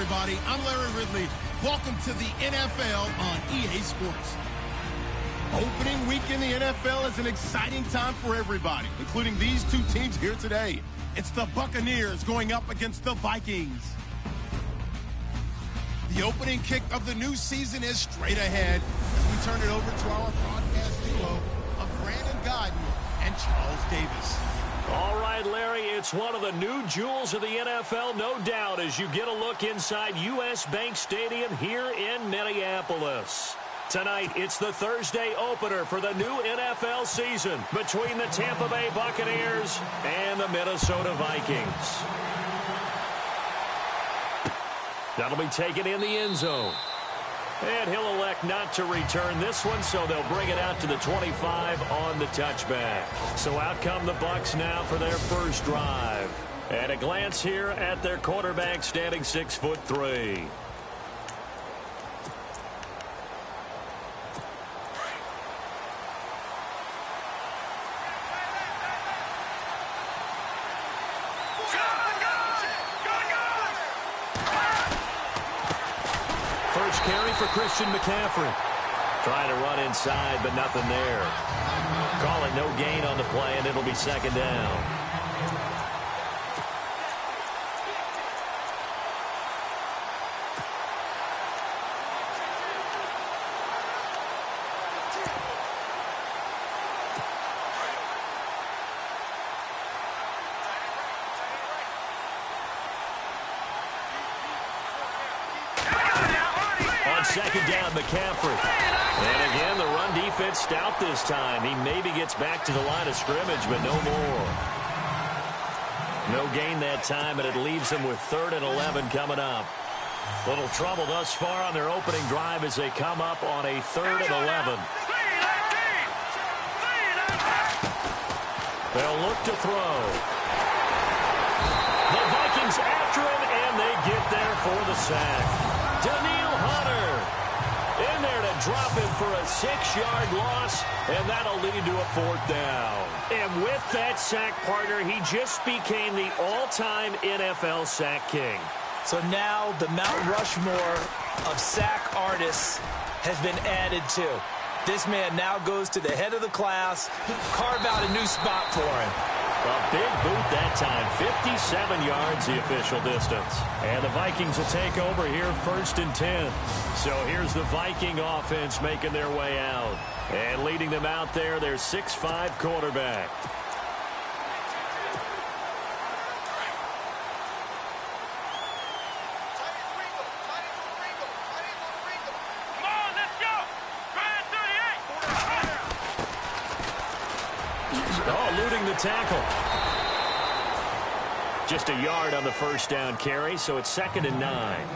everybody. I'm Larry Ridley. Welcome to the NFL on EA Sports. Opening week in the NFL is an exciting time for everybody, including these two teams here today. It's the Buccaneers going up against the Vikings. The opening kick of the new season is straight ahead as we turn it over to our broadcast duo of Brandon Godden and Charles Davis. All right, Larry, it's one of the new jewels of the NFL, no doubt, as you get a look inside U.S. Bank Stadium here in Minneapolis. Tonight, it's the Thursday opener for the new NFL season between the Tampa Bay Buccaneers and the Minnesota Vikings. That'll be taken in the end zone. And he'll elect not to return this one, so they'll bring it out to the 25 on the touchback. So out come the Bucs now for their first drive. And a glance here at their quarterback, standing 6'3". First carry for Christian McCaffrey. Trying to run inside, but nothing there. Call it no gain on the play, and it'll be second down. Second down, McCaffrey. And again, the run defense stout this time. He maybe gets back to the line of scrimmage, but no more. No gain that time, and it leaves him with 3rd and 11 coming up. Little trouble thus far on their opening drive as they come up on a 3rd and 11. They'll look to throw. The Vikings after him, and they get there for the sack. Daniil Hunter in there to drop him for a 6-yard loss, and that'll lead to a 4th down. And with that sack, partner, he just became the all-time NFL sack king. So now the Mount Rushmore of sack artists has been added to. This man now goes to the head of the class. Carve out a new spot for him. A big boot that time, 57 yards the official distance. And the Vikings will take over here 1st and 10. So here's the Viking offense making their way out. And leading them out there, their 6'5" quarterback. Eluding the tackle. Just a yard on the first down carry, so it's 2nd and 9.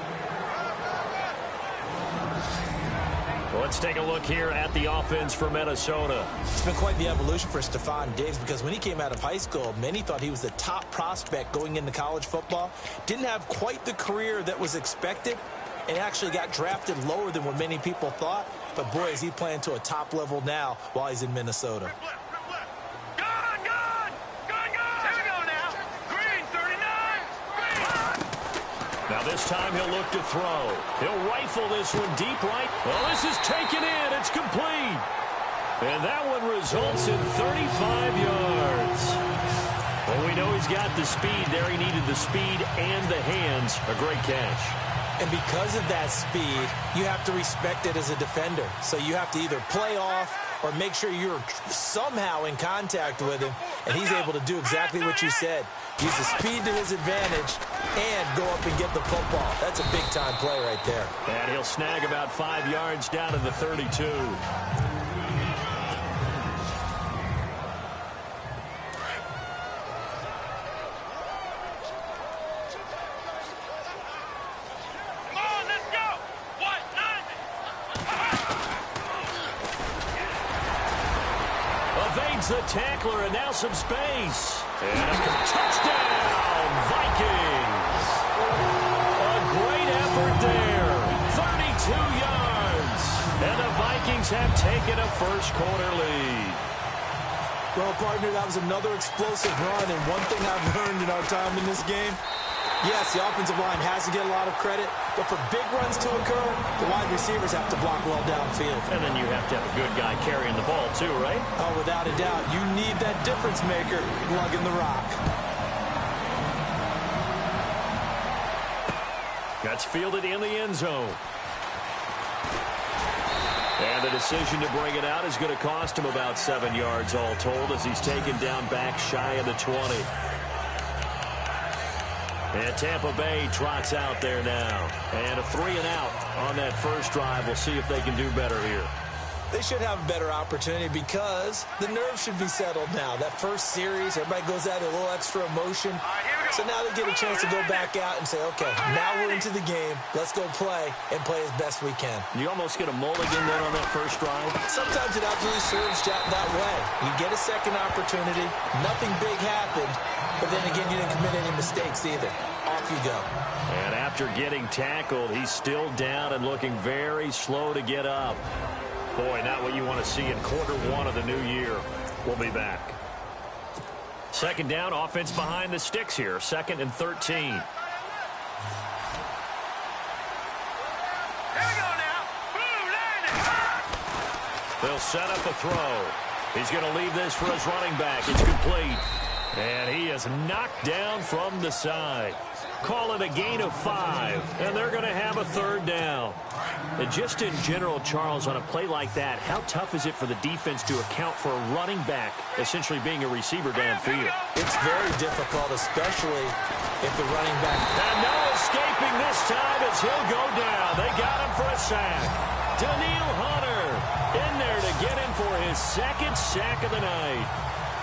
Well, let's take a look here at the offense for Minnesota. It's been quite the evolution for Stephon Diggs because when he came out of high school, many thought he was the top prospect going into college football. Didn't have quite the career that was expected and actually got drafted lower than what many people thought. But, boy, is he playing to a top level now while he's in Minnesota. Now this time he'll look to throw. He'll rifle this one deep right. Well, this is taken in. It's complete. And that one results in 35 yards. Well, we know he's got the speed there. He needed the speed and the hands. A great catch. And because of that speed, you have to respect it as a defender. So you have to either play off or make sure you're somehow in contact with him. And he's able to do exactly what you said. Use the speed to his advantage and go up and get the football. That's a big-time play right there. And he'll snag about 5 yards down to the 32. Evades the tackler, and now some space. And a touchdown, Vikings. A great effort there. 32 yards. And the Vikings have taken a first-quarter lead. Well, partner, that was another explosive run, and one thing I've learned in our time in this game, Yes, the offensive line has to get a lot of credit, but for big runs to occur, the wide receivers have to block well downfield. And then you have to have a good guy carrying the ball too, right? Oh, without a doubt, you need that difference maker lugging the rock. That's fielded in the end zone. And the decision to bring it out is going to cost him about 7 yards all told as he's taken down back shy of the 20. And Tampa Bay trots out there now. And a 3-and-out on that first drive. We'll see if they can do better here. They should have a better opportunity because the nerves should be settled now. That first series, everybody goes out with a little extra emotion. So now they get a chance to go back out and say, okay, now we're into the game. Let's go play and play as best we can. You almost get a mulligan then on that first drive. Sometimes it absolutely serves that way. You get a second opportunity. Nothing big happened. But then again, you didn't commit any mistakes either. Off you go. And after getting tackled, he's still down and looking very slow to get up. Boy, not what you want to see in quarter one of the new year. We'll be back. Second down, offense behind the sticks here. 2nd and 13. Here we go now. Boom, landing. They'll set up a throw. He's going to leave this for his running back. It's complete. And he is knocked down from the side. Call it a gain of 5, and they're going to have a 3rd down. And just in general, Charles, on a play like that, how tough is it for the defense to account for a running back essentially being a receiver downfield? It's very difficult, especially if the running back... And no escaping this time as he'll go down. They got him for a sack. Daniil Hunter in there to get him for his 2nd sack of the night.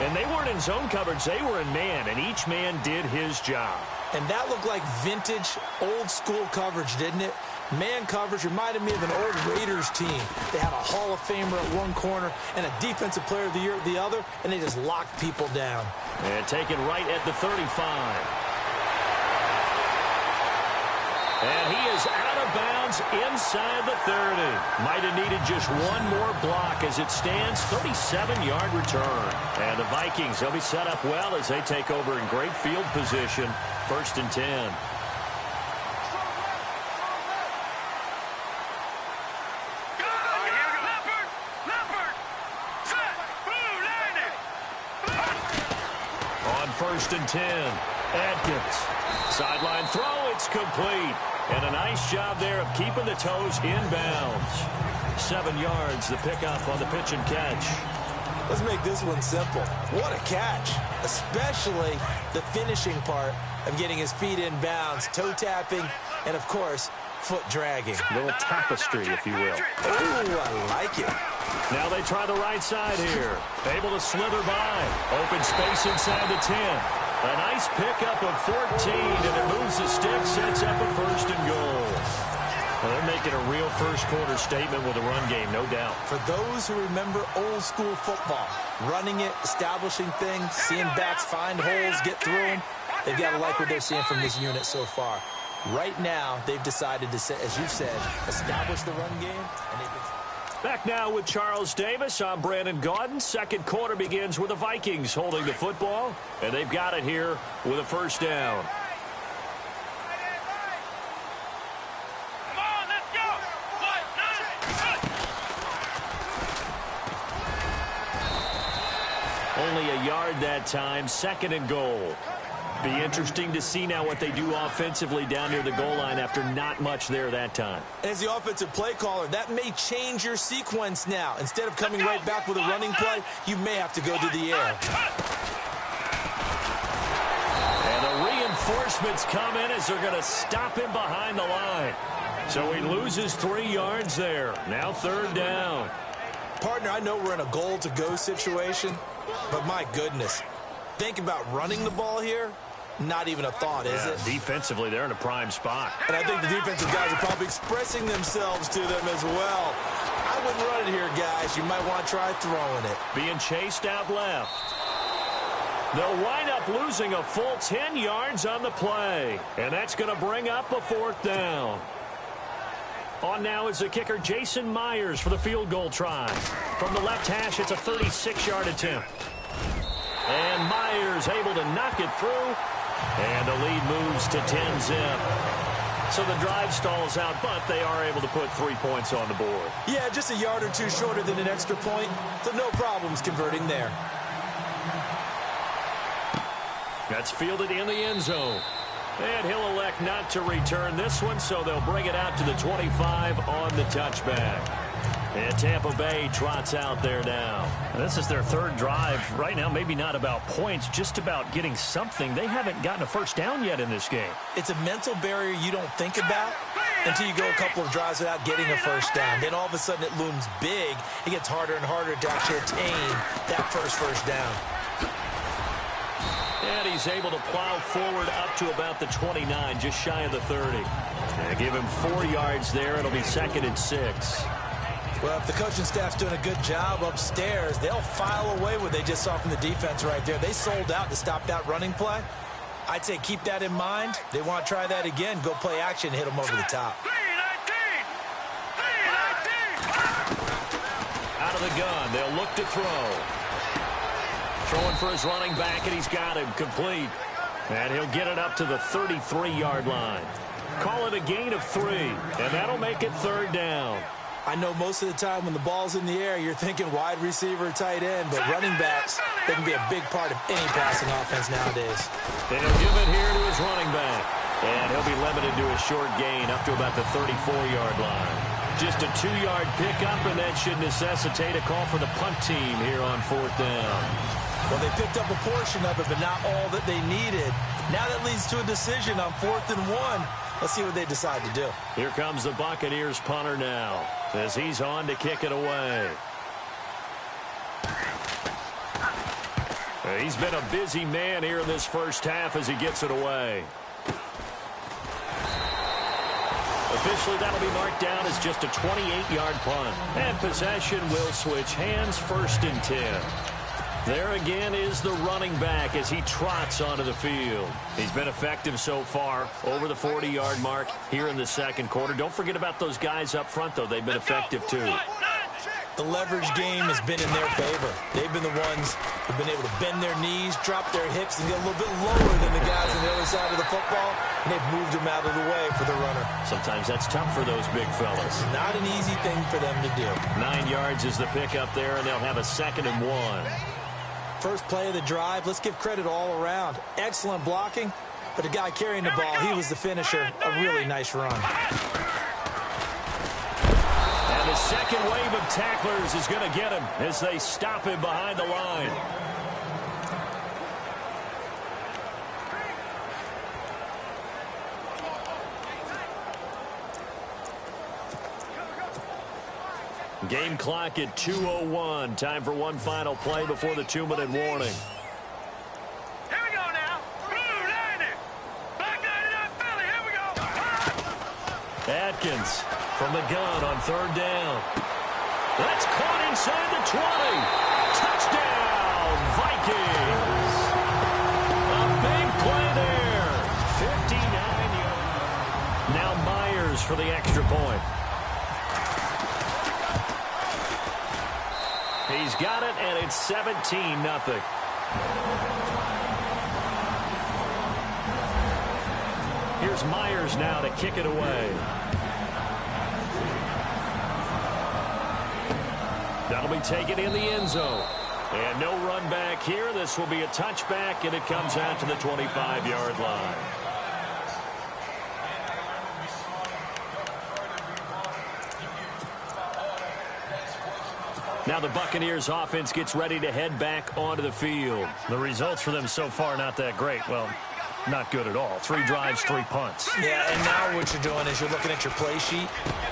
And they weren't in zone coverage. They were in man, and each man did his job. And that looked like vintage, old-school coverage, didn't it? Man coverage reminded me of an old Raiders team. They had a Hall of Famer at one corner and a Defensive Player of the Year at the other, and they just locked people down. And taken right at the 35. And he is out of bounds inside the 30. Might have needed just one more block as it stands. 37-yard return. And the Vikings, they'll be set up well as they take over in great field position. 1st and 10. On 1st and 10, Adkins. Sideline throw, it's complete. And a nice job there of keeping the toes inbounds. 7 yards, the pickup on the pitch and catch. Let's make this one simple. What a catch, especially the finishing part of getting his feet in bounds, toe tapping, and, of course, foot dragging. A little tapestry, if you will. Ooh, I like it. Now they try the right side here. Able to slither by. Open space inside the 10. A nice pickup of 14, and it moves the stick, sets up a 1st and goal. Well, they're making a real first-quarter statement with a run game, no doubt. For those who remember old-school football, running it, establishing things, seeing backs find holes, get through them, they've got to like what they're seeing from this unit so far. Right now, they've decided to, as you said, establish the run game, and they've been... Back now with Charles Davis. I'm Brandon Gaudin. Second quarter begins with the Vikings holding the football, and they've got it here with a 1st down. Come on, let's go. Only a yard that time, 2nd and goal. Be interesting to see now what they do offensively down near the goal line after not much there that time. As the offensive play caller, that may change your sequence now. Instead of coming right back with a running play, you may have to go to the air. And the reinforcements come in as they're going to stop him behind the line. So he loses 3 yards there. Now 3rd down. Partner, I know we're in a goal-to-go situation, but my goodness, think about running the ball here. Not even a thought, is it? Defensively, they're in a prime spot. And I think the defensive guys are probably expressing themselves to them as well. I wouldn't run it here, guys. You might want to try throwing it. Being chased out left. They'll wind up losing a full 10 yards on the play. And that's going to bring up a 4th down. On now is the kicker, Jason Myers, for the field goal try. From the left hash, it's a 36-yard attempt. And Myers able to knock it through. And the lead moves to 10-zip. So the drive stalls out, but they are able to put 3 points on the board. Yeah, just a yard or two shorter than an extra point, so no problems converting there. That's fielded in the end zone. And he'll elect not to return this one, so they'll bring it out to the 25 on the touchback. And Tampa Bay trots out there now. This is their third drive. Right now, maybe not about points, just about getting something. They haven't gotten a first down yet in this game. It's a mental barrier you don't think about until you go a couple of drives without getting a first down. Then all of a sudden it looms big. It gets harder and harder to actually attain that first down. And he's able to plow forward up to about the 29, just shy of the 30. And give him 4 yards there. It'll be 2nd and 6. Well, if the coaching staff's doing a good job upstairs, they'll file away what they just saw from the defense right there. They sold out to stop that running play. I'd say keep that in mind. They want to try that again. Go play action, hit them over the top. Out of the gun, they'll look to throw. Throwing for his running back, and he's got him complete. And he'll get it up to the 33-yard line. Call it a gain of 3, and that'll make it 3rd down. I know most of the time when the ball's in the air, you're thinking wide receiver, tight end, but running backs, they can be a big part of any passing offense nowadays. And he'll give it here to his running back. And he'll be limited to a short gain up to about the 34-yard line. Just a 2-yard pickup, and that should necessitate a call for the punt team here on 4th down. Well, they picked up a portion of it, but not all that they needed. Now that leads to a decision on 4th and 1. Let's see what they decide to do. Here comes the Buccaneers punter now as he's on to kick it away. He's been a busy man here in this first half as he gets it away. Officially, that'll be marked down as just a 28-yard punt. And possession will switch hands, 1st and 10. There again is the running back as he trots onto the field. He's been effective so far, over the 40-yard mark here in the 2nd quarter. Don't forget about those guys up front, though. They've been effective, too. The leverage game has been in their favor. They've been the ones who've been able to bend their knees, drop their hips, and get a little bit lower than the guys on the other side of the football, and they've moved them out of the way for the runner. Sometimes that's tough for those big fellas. Not an easy thing for them to do. 9 yards is the pickup there, and they'll have a 2nd and 1. First play of the drive, let's give credit all around. Excellent blocking, but the guy carrying the ball, he was the finisher. A really nice run. And the second wave of tacklers is going to get him as they stop him behind the line. Game clock at 2:01. Time for one final play before the 2-minute warning. Here we go now. Blue landing. Back 99 Philly. Here we go. Atkins from the gun on 3rd down. That's caught inside the 20. Touchdown, Vikings. A big play there. 59 yards. Now Myers for the extra point. He's got it, and it's 17-0. Here's Myers now to kick it away. That'll be taken in the end zone. And no run back here. This will be a touchback, and it comes out to the 25-yard line. Now the Buccaneers offense gets ready to head back onto the field. The results for them so far not that great. Well, not good at all. 3 drives, 3 punts. Yeah, and now what you're doing is you're looking at your play sheet,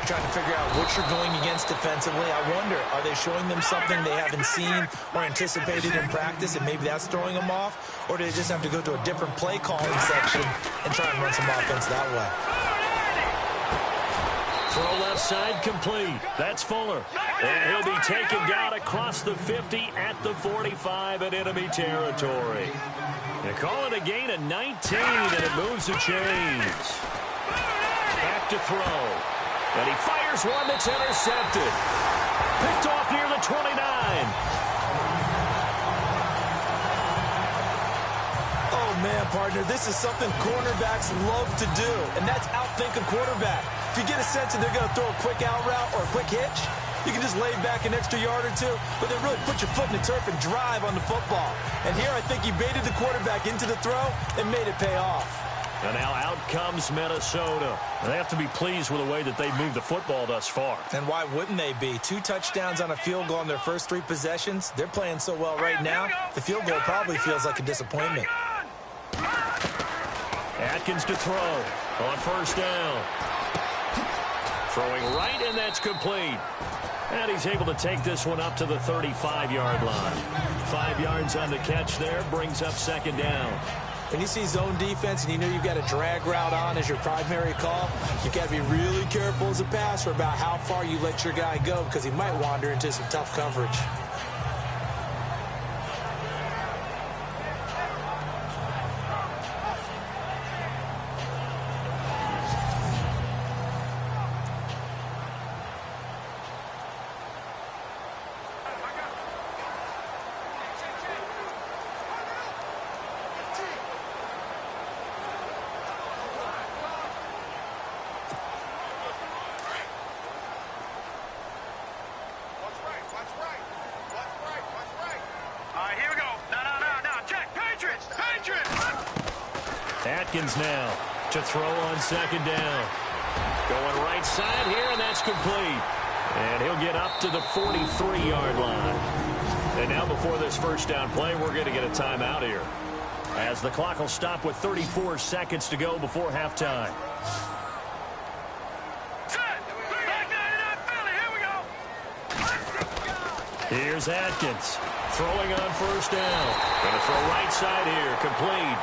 trying to figure out what you're going against defensively. I wonder, are they showing them something they haven't seen or anticipated in practice, and maybe that's throwing them off? Or do they just have to go to a different play calling section and try and run some offense that way? Throw left side complete. That's Fuller. And he'll be taken down across the 50 at the 45 in enemy territory. They're calling a gain of 19, and it moves the chains. Back to throw. And he fires one that's intercepted. Picked off near the 29. Oh, man, partner, this is something cornerbacks love to do, and that's outthink a quarterback. If you get a sense that they're going to throw a quick out route or a quick hitch, you can just lay back an extra yard or two, but then really put your foot in the turf and drive on the football. And here I think he baited the quarterback into the throw and made it pay off. And now out comes Minnesota. They have to be pleased with the way that they moved the football thus far. And why wouldn't they be? 2 touchdowns on a field goal in their first 3 possessions. They're playing so well right now, the field goal probably feels like a disappointment. Atkins to throw on first down. Throwing right, and that's complete. And he's able to take this one up to the 35-yard line. 5 yards on the catch there, brings up second down. When you see zone defense and you know you've got a drag route on as your primary call, you've got to be really careful as a passer about how far you let your guy go because he might wander into some tough coverage. Atkins now to throw on second down. Going right side here, and that's complete. And he'll get up to the 43-yard line. And now before this first down play, we're going to get a timeout here, as the clock will stop with 34 seconds to go before halftime. Here's Atkins throwing on first down. Going to throw right side here, complete.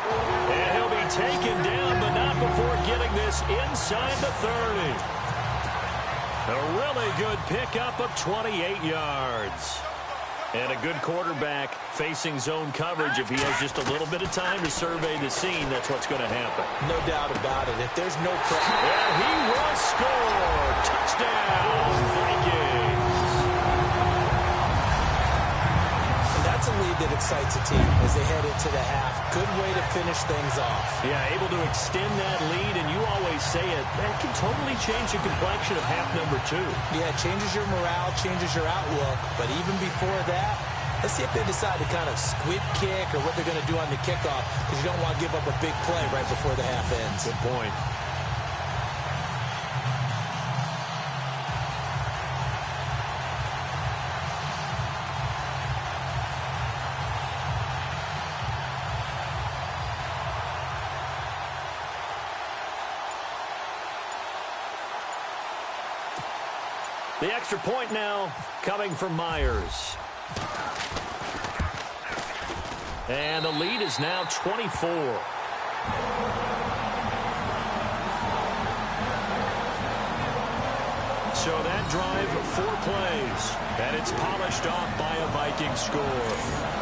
And he'll be taken down, but not before getting this inside the 30. A really good pickup of 28 yards. And a good quarterback facing zone coverage. If he has just a little bit of time to survey the scene, that's what's going to happen. No doubt about it. If there's no pressure. And he will score. Touchdown, Vikings. That's a lead that excites a team as they head into the half. Good way to finish things off. Yeah, able to extend that lead, and you always say it, that can totally change the complexion of half number 2. Yeah, it changes your morale, changes your outlook, but even before that, let's see if they decide to kind of squib kick or what they're going to do on the kickoff, because you don't want to give up a big play right before the half ends. Good point. The extra point now coming from Myers. And the lead is now 24. So that drive, 4 plays. And it's polished off by a Viking score.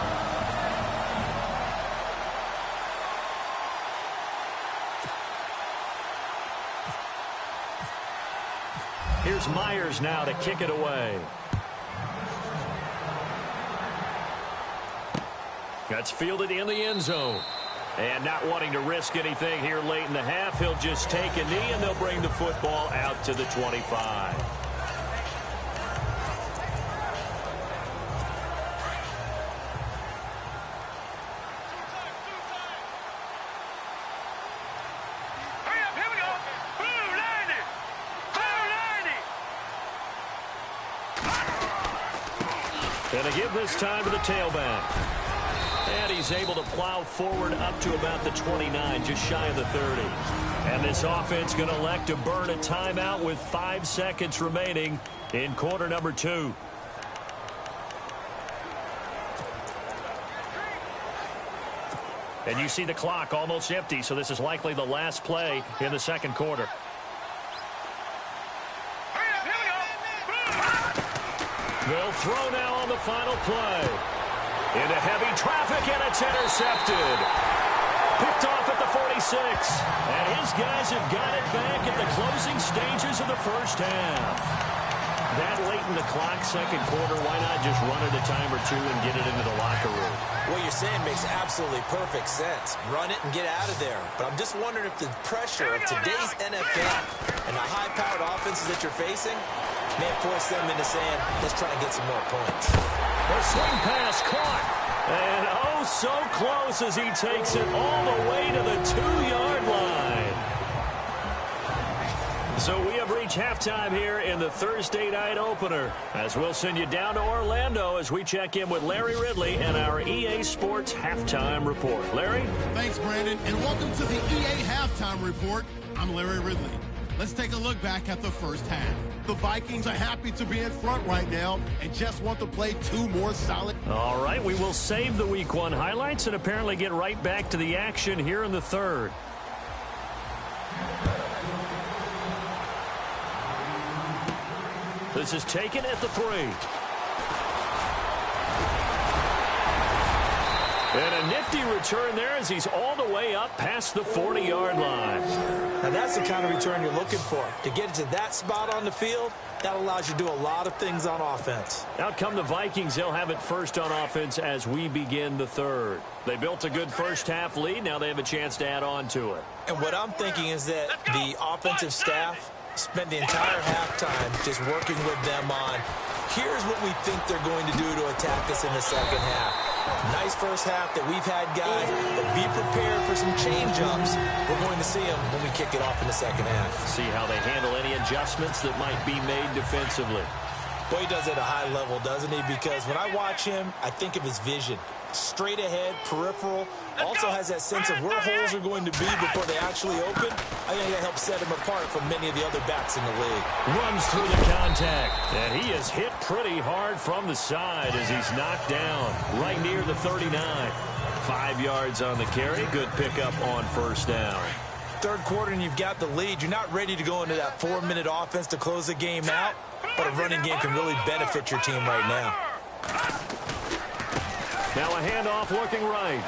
Here's Myers now to kick it away. That's fielded in the end zone. And not wanting to risk anything here late in the half, he'll just take a knee, and they'll bring the football out to the 25. And to give this time to the tailback. And he's able to plow forward up to about the 29, just shy of the 30. And this offense going to elect to burn a timeout with 5 seconds remaining in quarter number 2. And you see the clock almost empty, so this is likely the last play in the second quarter. They'll throw now on the final play. Into heavy traffic, and it's intercepted. Picked off at the 46. And his guys have got it back at the closing stages of the first half. That late in the clock, second quarter, why not just run it a time or two and get it into the locker room? What you're saying makes absolutely perfect sense. Run it and get out of there. But I'm just wondering if the pressure of today's NFL and the high-powered offenses that you're facing may force them into saying, let's try to get some more points. The swing pass caught. And oh, so close as he takes it all the way to the 2-yard line. So we have reached halftime here in the Thursday night opener, as we'll send you down to Orlando as we check in with Larry Ridley and our EA Sports Halftime Report. Larry? Thanks, Brandon, and welcome to the EA Halftime Report. I'm Larry Ridley. Let's take a look back at the first half. The Vikings are happy to be in front right now and just want to play two more solid. All right, we will save the Week 1 highlights and apparently get right back to the action here in the third. This is taken at the 3. And a nifty return there as he's all the way up past the 40-yard line. Now that's the kind of return you're looking for. To get to that spot on the field, that allows you to do a lot of things on offense. Out come the Vikings. They'll have it first on offense as we begin the third. They built a good first-half lead. Now they have a chance to add on to it. And what I'm thinking is that the offensive staff spent the entire halftime just working with them on, here's what we think they're going to do to attack us in the second half. Nice first half that we've had, guys, but be prepared for some change-ups. We're going to see them when we kick it off in the second half. See how they handle any adjustments that might be made defensively. Boy, he does it at a high level, doesn't he? Because when I watch him, I think of his vision. Straight ahead, peripheral, also has that sense of where holes are going to be before they actually open. I think that helps set him apart from many of the other backs in the league. Runs through the contact, and he is hit pretty hard from the side as he's knocked down right near the 39. 5 yards on the carry. Good pickup on first down. Third quarter and you've got the lead. You're not ready to go into that 4-minute offense to close the game out, but a running game can really benefit your team right now. Now a handoff looking right.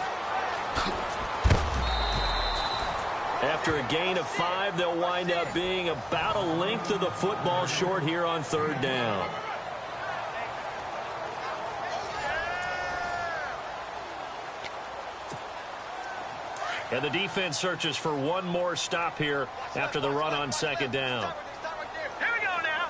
After a gain of 5, they'll wind up being about a length of the football short here on third down. And the defense searches for one more stop here after the run on second down. Here we go now.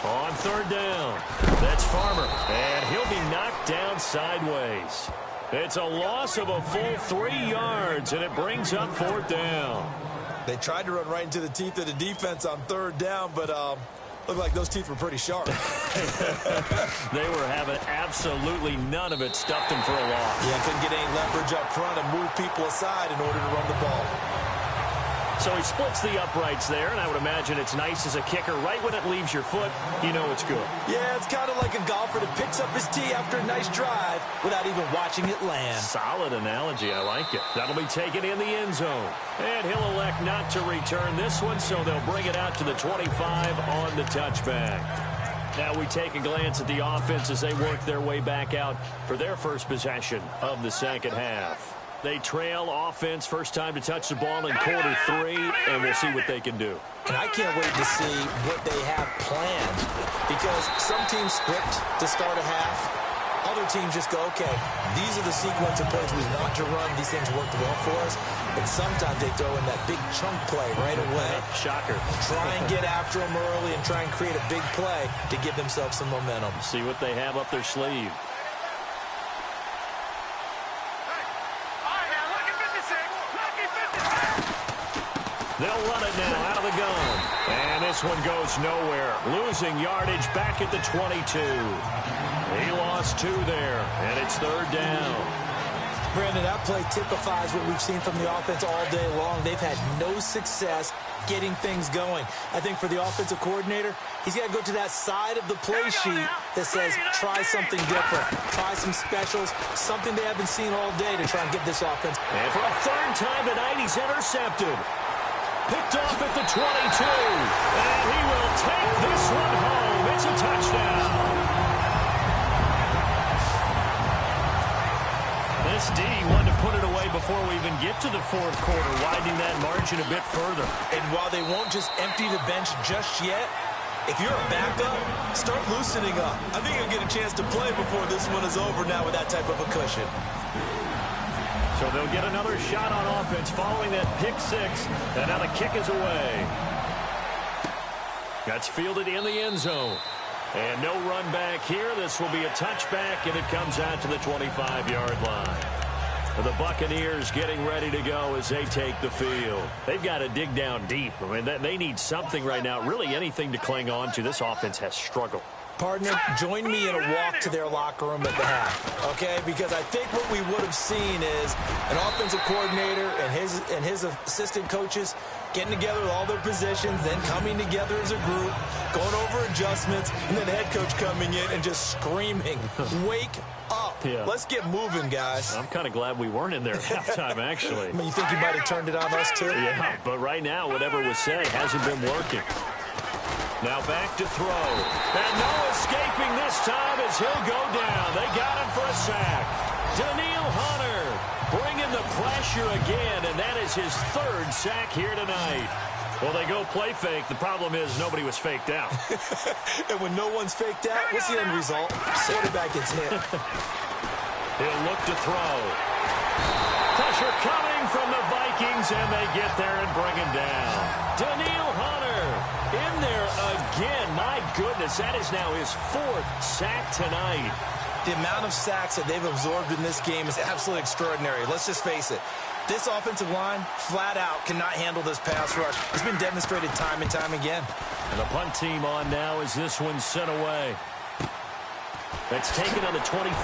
3-19. On third down, that's Farmer, and he'll be knocked down sideways. It's a loss of a full 3 yards, and it brings up fourth down. They tried to run right into the teeth of the defense on third down, but looked like those teeth were pretty sharp. They were having absolutely none of it, stuffed him for a loss. Yeah, couldn't get any leverage up front and move people aside in order to run the ball. So he splits the uprights there, and I would imagine it's nice as a kicker. Right when it leaves your foot, you know it's good. Yeah, it's kind of like a golfer that picks up his tee after a nice drive without even watching it land. Solid analogy. I like it. That'll be taken in the end zone. And he'll elect not to return this one, so they'll bring it out to the 25 on the touchback. Now we take a glance at the offense as they work their way back out for their first possession of the second half. They trail offense, first time to touch the ball in quarter 3, and we'll see what they can do. And I can't wait to see what they have planned, because some teams script to start a half. Other teams just go, okay, these are the sequence of plays we want to run. These things worked well for us. And sometimes they throw in that big chunk play right away. Shocker. Try and get after them early and try and create a big play to give themselves some momentum. See what they have up their sleeve. They'll run it now out of the gun. And this one goes nowhere. Losing yardage back at the 22. He lost 2 there, and it's third down. Brandon, that play typifies what we've seen from the offense all day long. They've had no success getting things going. I think for the offensive coordinator, he's got to go to that side of the play sheet that says try something different. Try some specials, something they haven't seen all day to try and get this offense. And for a third time tonight, he's intercepted. Picked off at the 22. And he will take this one home. It's a touchdown. This D wanted to put it away before we even get to the fourth quarter, widening that margin a bit further. And while they won't just empty the bench just yet, if you're a backup, start loosening up. I think you'll get a chance to play before this one is over now with that type of a cushion. So they'll get another shot on offense following that pick six. And now the kick is away. That's fielded in the end zone. And no run back here. This will be a touchback, and it comes out to the 25-yard line. The Buccaneers getting ready to go as they take the field. They've got to dig down deep. I mean, they need something right now, really anything to cling on to. This offense has struggled. Partner, join me in a walk to their locker room at the half, okay? Because I think what we would have seen is an offensive coordinator and his assistant coaches getting together with all their positions, then coming together as a group, going over adjustments, and then the head coach coming in and just screaming, wake up. Yeah. Let's get moving, guys. I'm kind of glad we weren't in there at halftime, actually. I mean, you think you might have turned it on us, too? Yeah, but right now, whatever was said hasn't been working. Now back to throw. And no escaping this time as he'll go down. They got him for a sack. Daniil Hunter bringing the pressure again, and that is his third sack here tonight. Well, they go play fake. The problem is nobody was faked out. And when no one's faked out, what's the end result? Quarterback gets hit. He'll look to throw. Pressure coming from the Vikings, and they get there and bring him down. Daniil Hunter in there again. My goodness, that is now his fourth sack tonight. The amount of sacks that they've absorbed in this game is absolutely extraordinary. Let's just face it. This offensive line, flat out, cannot handle this pass rush. It's been demonstrated time and time again. And the punt team on now as this one's sent away. That's taken on the 25.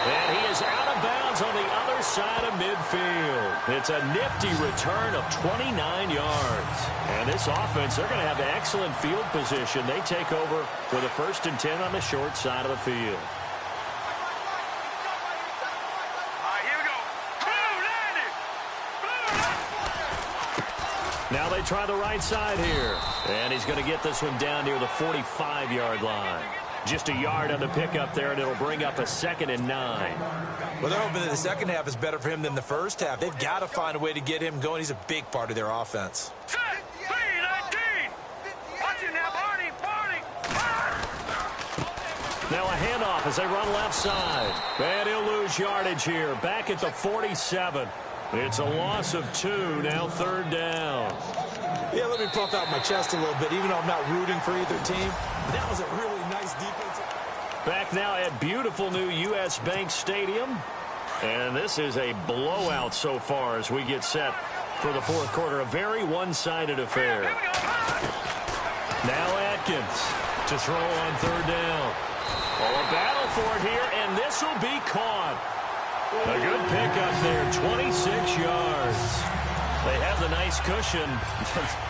And he is out of bounds on the other side of midfield. It's a nifty return of 29 yards. And this offense, they're going to have excellent field position. They take over for the 1st and 10 on the short side of the field. Now they try the right side here. And he's going to get this one down near the 45-yard line. Just a yard on the pickup there, and it'll bring up a 2nd and 9. Well, they're hoping that the second half is better for him than the first half. They've got to find a way to get him going. He's a big part of their offense. Set, 3-19. Watch it now, Barney. Now a handoff as they run left side. And he'll lose yardage here. Back at the 47. It's a loss of 2, now 3rd down. Yeah, let me puff out my chest a little bit, even though I'm not rooting for either team. That was a really nice defense. Back now at beautiful new U.S. Bank Stadium. And this is a blowout so far as we get set for the fourth quarter. A very one-sided affair. Now Atkins to throw on 3rd down. Oh, a battle for it here, and this will be caught. A good pickup there, 26 yards. They have the nice cushion.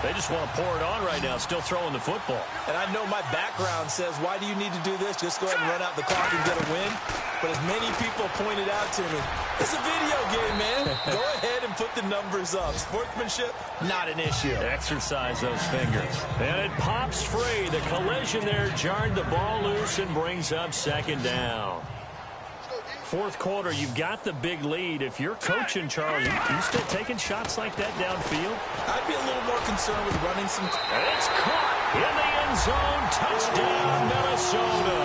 They just want to pour it on right now, still throwing the football. And I know my background says, why do you need to do this? Just go ahead and run out the clock and get a win. But as many people pointed out to me, it's a video game, man. Go ahead and put the numbers up. Sportsmanship, not an issue. Exercise those fingers. And it pops free. The collision there jarred the ball loose and brings up 2nd down. Fourth quarter, you've got the big lead. If you're coaching, Charles, you still taking shots like that downfield? I'd be a little more concerned with running some. And it's caught in the end zone. Touchdown, Minnesota.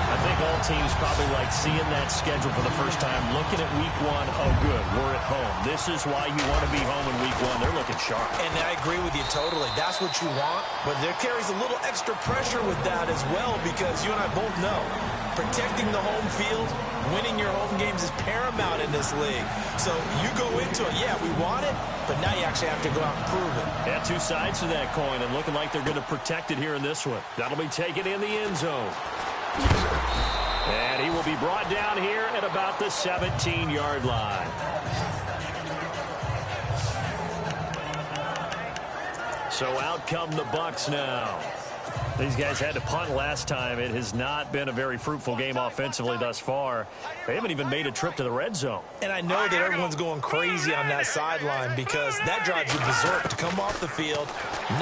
I think all teams probably like seeing that schedule for the first time, looking at week 1. Oh, good, we're at home. This is why you want to be home in week 1. They're looking sharp. And I agree with you totally. That's what you want. But there carries a little extra pressure with that as well, because you and I both know protecting the home field, winning your home games is paramount in this league. So you go into it, yeah, we want it, but now you actually have to go out and prove it. Yeah, 2 sides to that coin, and looking like they're going to protect it here in this one. That'll be taken in the end zone. And he will be brought down here at about the 17-yard line. So out come the Bucs now. These guys had to punt last time. It has not been a very fruitful game offensively thus far. They haven't even made a trip to the red zone. And I know that everyone's going crazy on that sideline because that drives you berserk to come off the field,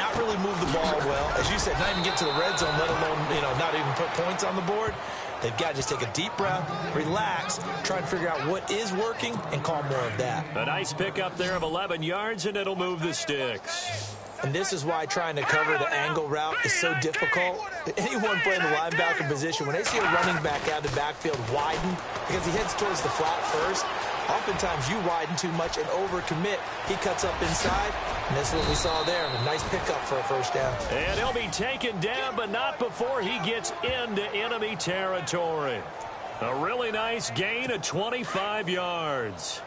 not really move the ball well. As you said, not even get to the red zone, let alone, not even put points on the board. They've got to just take a deep breath, relax, try and figure out what is working, and call more of that. A nice pickup there of 11 yards, and it'll move the sticks. And this is why trying to cover the angle route is so difficult. Anyone playing the linebacker position, when they see a running back out of the backfield widen because he heads towards the flat first, oftentimes you widen too much and overcommit. He cuts up inside, and that's what we saw there. A nice pickup for a first down. And he'll be taken down, but not before he gets into enemy territory. A really nice gain of 25 yards.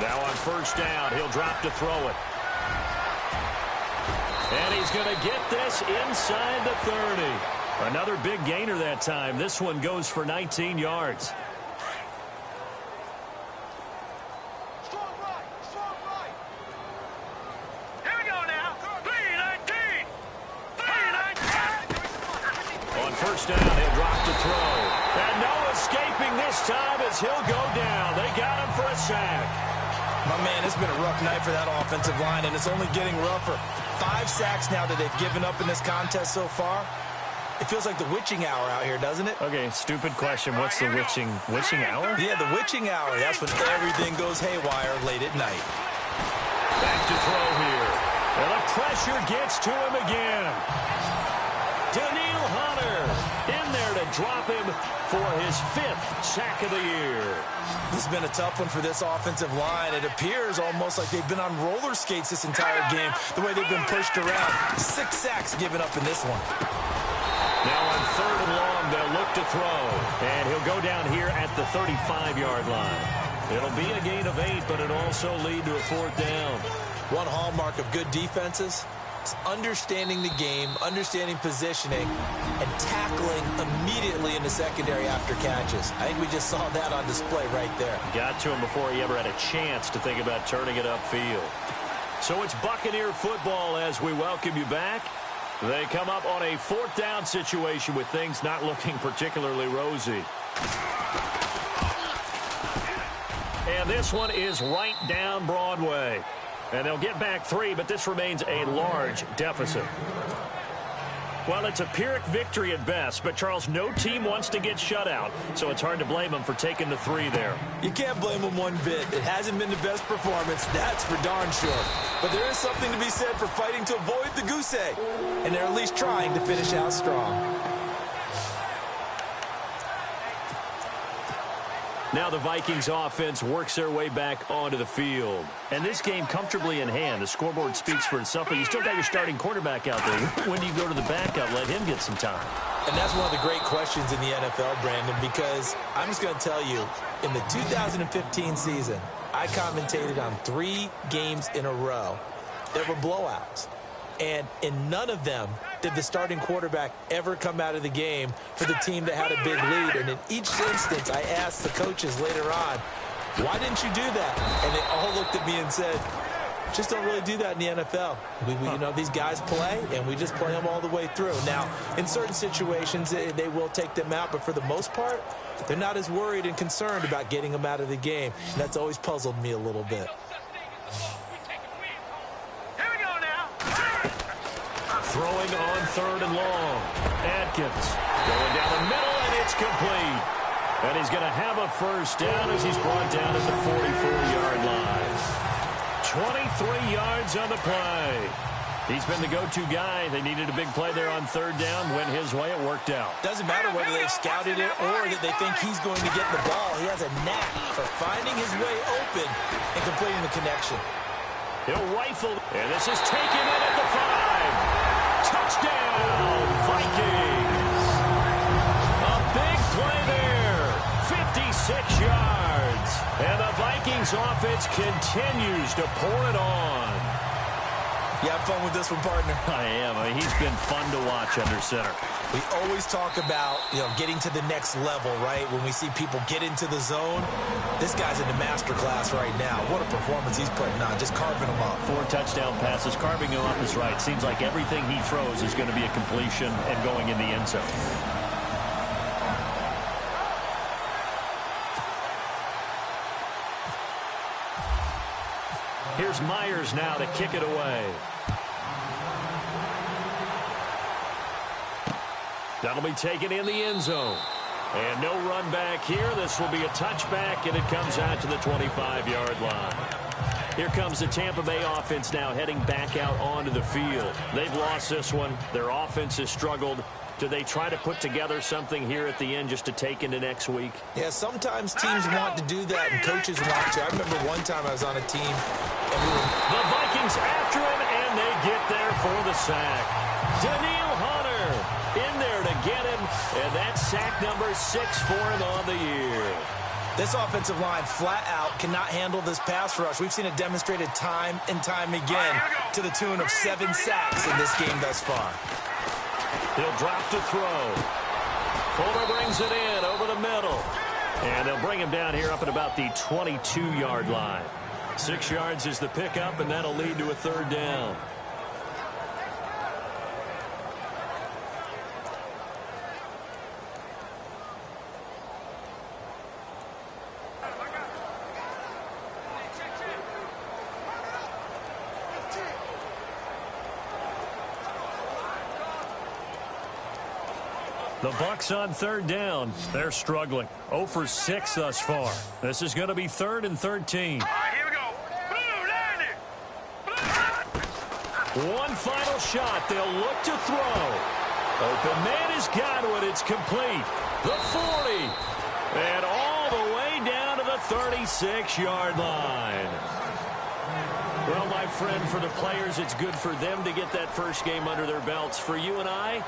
Now on first down, he'll drop to throw it. And he's going to get this inside the 30. Another big gainer that time. This one goes for 19 yards. Here we go now. 3-19. 3-19. On first down, he'll drop to throw. And no escaping this time as he'll go down. They got him for a sack. My man, it's been a rough night for that offensive line, and it's only getting rougher. 5 sacks now that they've given up in this contest so far. It feels like the witching hour out here, doesn't it? Okay, stupid question. What's the witching hour? Yeah, the witching hour. That's when everything goes haywire late at night. Back to throw here. And the pressure gets to him again. Daniil Hunter in there to drop him for his 5th sack of the year. This has been a tough one for this offensive line. It appears almost like they've been on roller skates this entire game, the way they've been pushed around. 6 sacks given up in this one. Now on third and long, they'll look to throw. And he'll go down here at the 35-yard line. It'll be a gain of 8, but it'll also lead to a 4th down. One hallmark of good defenses is understanding the game, understanding positioning, and tackling immediately in the secondary after catches. I think we just saw that on display right there. Got to him before he ever had a chance to think about turning it upfield. So it's Buccaneer football as we welcome you back. They come up on a 4th down situation with things not looking particularly rosy. And this one is right down Broadway. And they'll get back 3, but this remains a large deficit. Well, it's a Pyrrhic victory at best, but, Charles, no team wants to get shut out, so it's hard to blame them for taking the 3 there. You can't blame them one bit. It hasn't been the best performance, that's for darn sure. But there is something to be said for fighting to avoid the goose egg, and they're at least trying to finish out strong. Now the Vikings offense works their way back onto the field. And this game comfortably in hand. The scoreboard speaks for itself, but you still got your starting quarterback out there. When do you go to the backup, let him get some time? And that's one of the great questions in the NFL, Brandon, because I'm just going to tell you, in the 2015 season, I commentated on 3 games in a row. There were blowouts. And in none of them did the starting quarterback ever come out of the game for the team that had a big lead. And in each instance, I asked the coaches later on, why didn't you do that? And they all looked at me and said, just don't really do that in the NFL. You know, these guys play, and we just play them all the way through. Now, in certain situations, they will take them out, but for the most part, they're not as worried and concerned about getting them out of the game. And that's always puzzled me a little bit. Throwing on third and long. Atkins going down the middle, and it's complete. And he's going to have a first down as he's brought down at the 44-yard line. 23 yards on the play. He's been the go-to guy. They needed a big play there on third down. Went his way. It worked out. Doesn't matter whether they've scouted it or that they think he's going to get the ball. He has a knack for finding his way open and completing the connection. He'll rifle, and this is taken in at the 5. Touchdown, Vikings. A big play there. 56 yards. And the Vikings offense continues to pour it on. You have fun with this one, partner? I am. I mean, he's been fun to watch under center. We always talk about, getting to the next level, right? When we see people get into the zone, this guy's in the master class right now. What a performance he's putting on, just carving them up. 4 touchdown passes. Carving them up is right. Seems like everything he throws is going to be a completion and going in the end zone. Here's Myers now to kick it away. That'll be taken in the end zone. And no run back here. This will be a touchback, and it comes out to the 25-yard line. Here comes the Tampa Bay offense now heading back out onto the field. They've lost this one. Their offense has struggled. Do they try to put together something here at the end just to take into next week? Yeah, sometimes teams want to do that, and coaches want to. I remember one time I was on a team, and the Vikings after him, and they get there for the sack. Daniil Hunter in there to get him, and that's sack number 6 for him on the year. This offensive line flat out cannot handle this pass rush. We've seen it demonstrated time and time again to the tune of 7 sacks in this game thus far. He'll drop to throw. Fuller brings it in over the middle. And they'll bring him down here up at about the 22-yard line. 6 yards is the pickup, and that'll lead to a 3rd down. The Bucs on 3rd down. They're struggling. 0 for 6 thus far. This is going to be 3rd and 13. All right, here we go. Blue, One final shot. They'll look to throw. Open man has got it. It's complete. The 40. And all the way down to the 36-yard line. Well, my friend, for the players, it's good for them to get that first game under their belts. For you and I,